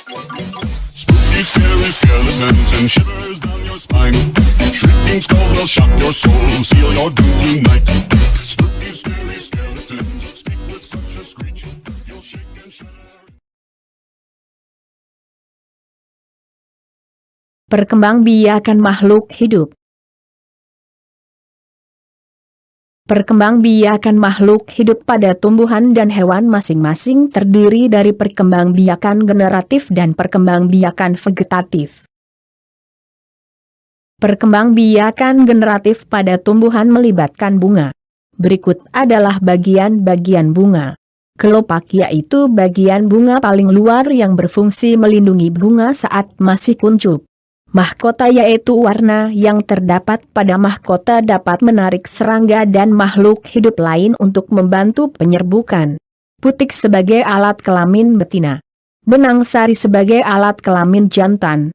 Spooky, scary skeletons and shivers down your spine. Shrieking skulls will shock your soul, seal your doom tonight. Spooky, scary skeletons speak with such a screech, you'll shake and shudder. Perkembangbiakan makhluk hidup. Perkembangbiakan makhluk hidup pada tumbuhan dan hewan masing-masing terdiri dari perkembangbiakan generatif dan perkembangbiakan vegetatif. Perkembangbiakan generatif pada tumbuhan melibatkan bunga. Berikut adalah bagian-bagian bunga. Kelopak yaitu bagian bunga paling luar yang berfungsi melindungi bunga saat masih kuncup. Mahkota yaitu warna yang terdapat pada mahkota dapat menarik serangga dan makhluk hidup lain untuk membantu penyerbukan. Putik sebagai alat kelamin betina. Benang sari sebagai alat kelamin jantan.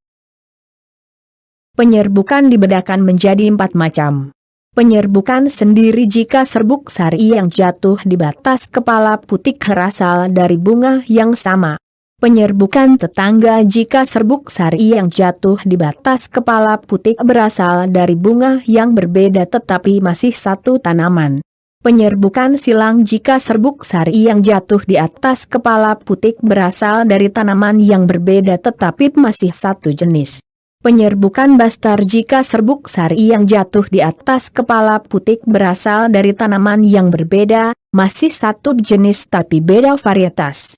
Penyerbukan dibedakan menjadi 4 macam. Penyerbukan sendiri jika serbuk sari yang jatuh di batas kepala putik berasal dari bunga yang sama. Penyerbukan tetangga jika serbuk sari yang jatuh di batas kepala putik berasal dari bunga yang berbeda tetapi masih satu tanaman. Penyerbukan silang jika serbuk sari yang jatuh di atas kepala putik berasal dari tanaman yang berbeda tetapi masih satu jenis. Penyerbukan bastar jika serbuk sari yang jatuh di atas kepala putik berasal dari tanaman yang berbeda, masih satu jenis tapi beda varietas.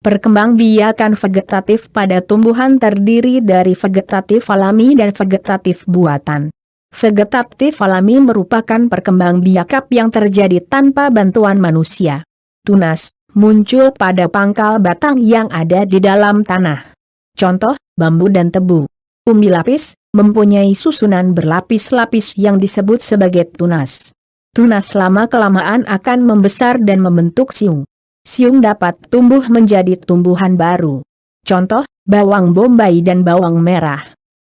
Perkembangbiakan vegetatif pada tumbuhan terdiri dari vegetatif alami dan vegetatif buatan. Vegetatif alami merupakan perkembangbiakan yang terjadi tanpa bantuan manusia. Tunas, muncul pada pangkal batang yang ada di dalam tanah. Contoh, bambu dan tebu. Umbi lapis, mempunyai susunan berlapis-lapis yang disebut sebagai tunas. Tunas lama-kelamaan akan membesar dan membentuk siung. Siung dapat tumbuh menjadi tumbuhan baru. Contoh, bawang bombay dan bawang merah.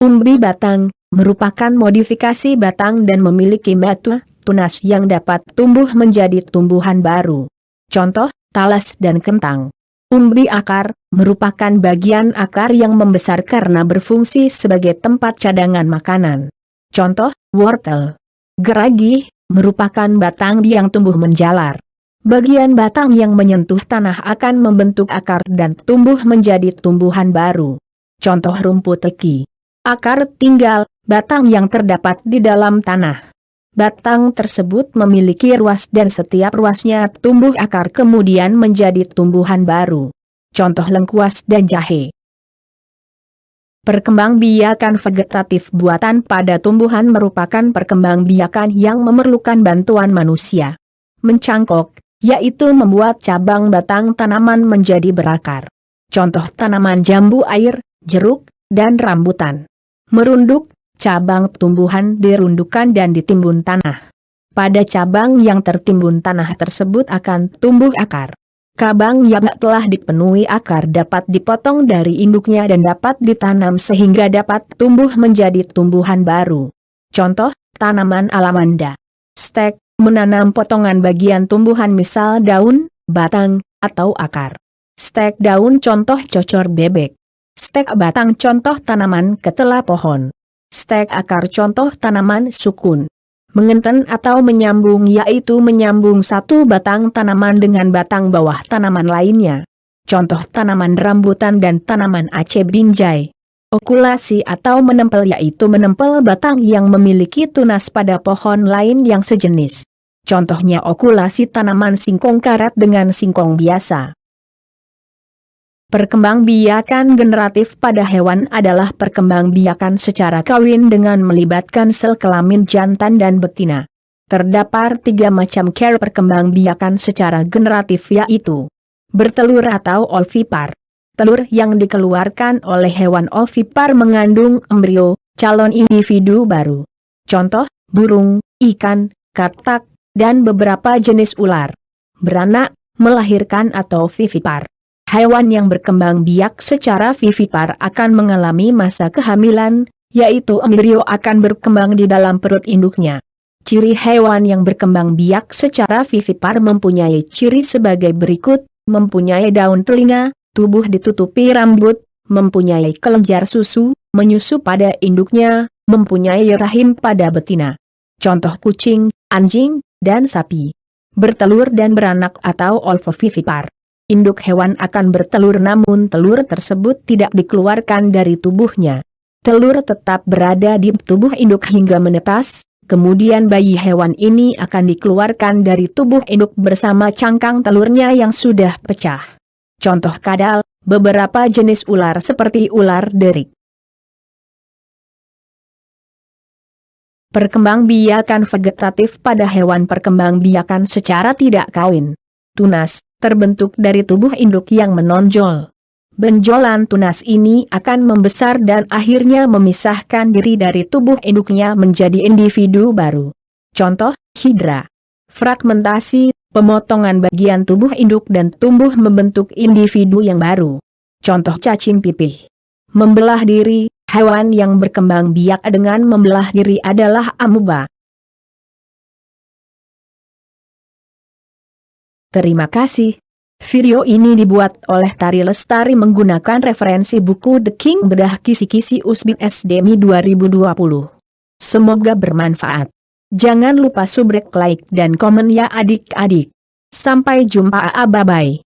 Umbi batang, merupakan modifikasi batang dan memiliki metu, tunas yang dapat tumbuh menjadi tumbuhan baru. Contoh, talas dan kentang. Umbi akar, merupakan bagian akar yang membesar karena berfungsi sebagai tempat cadangan makanan. Contoh, wortel. Geragi, merupakan batang yang tumbuh menjalar. Bagian batang yang menyentuh tanah akan membentuk akar dan tumbuh menjadi tumbuhan baru. Contoh rumput teki. Akar tinggal, batang yang terdapat di dalam tanah. Batang tersebut memiliki ruas dan setiap ruasnya tumbuh akar kemudian menjadi tumbuhan baru. Contoh lengkuas dan jahe. Perkembangbiakan vegetatif buatan pada tumbuhan merupakan perkembangbiakan yang memerlukan bantuan manusia. Mencangkok, yaitu membuat cabang batang tanaman menjadi berakar. Contoh tanaman jambu air, jeruk, dan rambutan. Merunduk, cabang tumbuhan dirundukkan dan ditimbun tanah. Pada cabang yang tertimbun tanah tersebut akan tumbuh akar. Cabang yang telah dipenuhi akar dapat dipotong dari induknya dan dapat ditanam sehingga dapat tumbuh menjadi tumbuhan baru. Contoh, tanaman alamanda. Stek, menanam potongan bagian tumbuhan misal daun, batang, atau akar. Stek daun contoh cocor bebek. Stek batang contoh tanaman ketela pohon. Stek akar contoh tanaman sukun. Mengenten atau menyambung yaitu menyambung satu batang tanaman dengan batang bawah tanaman lainnya. Contoh tanaman rambutan dan tanaman aceh binjai. Okulasi atau menempel yaitu menempel batang yang memiliki tunas pada pohon lain yang sejenis. Contohnya okulasi tanaman singkong karat dengan singkong biasa. Perkembangbiakan generatif pada hewan adalah perkembangbiakan secara kawin dengan melibatkan sel kelamin jantan dan betina. Terdapat 3 macam cara perkembangbiakan secara generatif yaitu bertelur atau ovipar. Telur yang dikeluarkan oleh hewan ovipar mengandung embrio, calon individu baru. Contoh, burung, ikan, katak, dan beberapa jenis ular. Beranak, melahirkan atau vivipar. Hewan yang berkembang biak secara vivipar akan mengalami masa kehamilan, yaitu embrio akan berkembang di dalam perut induknya. Ciri hewan yang berkembang biak secara vivipar mempunyai ciri sebagai berikut, mempunyai daun telinga, tubuh ditutupi rambut, mempunyai kelenjar susu, menyusu pada induknya, mempunyai rahim pada betina. Contoh kucing, anjing, dan sapi. Bertelur dan beranak atau ovovivipar. Induk hewan akan bertelur namun telur tersebut tidak dikeluarkan dari tubuhnya. Telur tetap berada di tubuh induk hingga menetas, kemudian bayi hewan ini akan dikeluarkan dari tubuh induk bersama cangkang telurnya yang sudah pecah. Contoh kadal, beberapa jenis ular seperti ular derik. Perkembangbiakan vegetatif pada hewan perkembangbiakan secara tidak kawin. Tunas, terbentuk dari tubuh induk yang menonjol. Benjolan tunas ini akan membesar dan akhirnya memisahkan diri dari tubuh induknya menjadi individu baru. Contoh, hidra. Fragmentasi, pemotongan bagian tubuh induk dan tumbuh membentuk individu yang baru. Contoh cacing pipih. Membelah diri, hewan yang berkembang biak dengan membelah diri adalah amuba. Terima kasih. Video ini dibuat oleh Tari Lestari menggunakan referensi buku The King Bedah Kisi-Kisi Usbit SDMI 2020. Semoga bermanfaat. Jangan lupa subrek, like, dan komen ya adik-adik. Sampai jumpa, bye-bye.